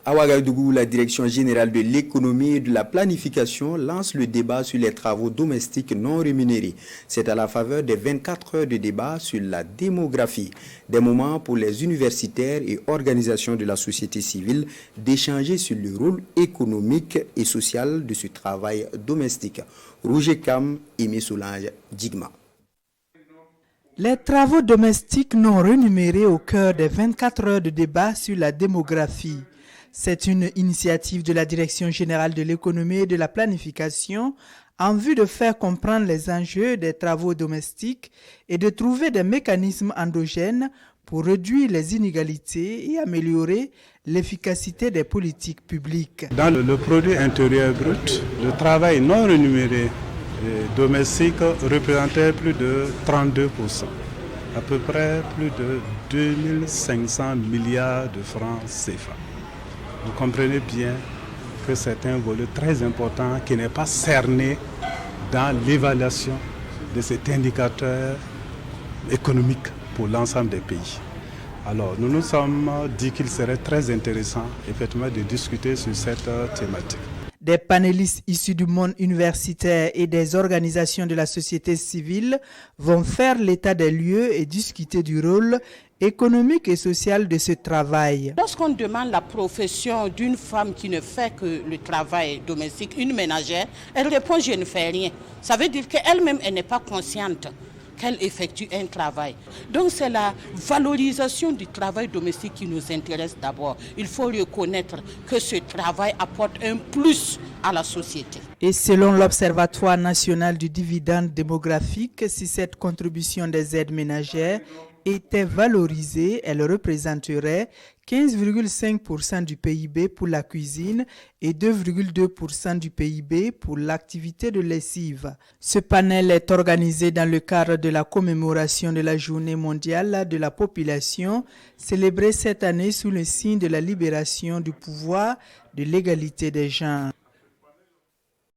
À Ouagadougou, la Direction générale de l'économie et de la planification lance le débat sur les travaux domestiques non rémunérés. C'est à la faveur des 24 heures de débat sur la démographie. Des moments pour les universitaires et organisations de la société civile d'échanger sur le rôle économique et social de ce travail domestique. Roger Kam, Aimé Solange, Digma. Les travaux domestiques non rémunérés au cœur des 24 heures de débat sur la démographie. C'est une initiative de la Direction générale de l'économie et de la planification en vue de faire comprendre les enjeux des travaux domestiques et de trouver des mécanismes endogènes pour réduire les inégalités et améliorer l'efficacité des politiques publiques. Dans le produit intérieur brut, le travail non rémunéré domestique représentait plus de 32%, à peu près plus de 2500 milliards de francs CFA. Vous comprenez bien que c'est un volet très important qui n'est pas cerné dans l'évaluation de cet indicateur économique pour l'ensemble des pays. Alors nous nous sommes dit qu'il serait très intéressant effectivement de discuter sur cette thématique. Des panélistes issus du monde universitaire et des organisations de la société civile vont faire l'état des lieux et discuter du rôle économique et social de ce travail. Lorsqu'on demande la profession d'une femme qui ne fait que le travail domestique, une ménagère, elle répond « je ne fais rien ». Ça veut dire qu'elle-même, elle n'est pas consciente qu'elle effectue un travail. Donc c'est la valorisation du travail domestique qui nous intéresse d'abord. Il faut reconnaître que ce travail apporte un plus à la société. Et selon l'Observatoire national du dividende démographique, si cette contribution des aides ménagères était valorisée, elle représenterait 15,5% du PIB pour la cuisine et 2,2% du PIB pour l'activité de lessive. Ce panel est organisé dans le cadre de la commémoration de la Journée mondiale de la population, célébrée cette année sous le signe de la libération du pouvoir de l'égalité des genres.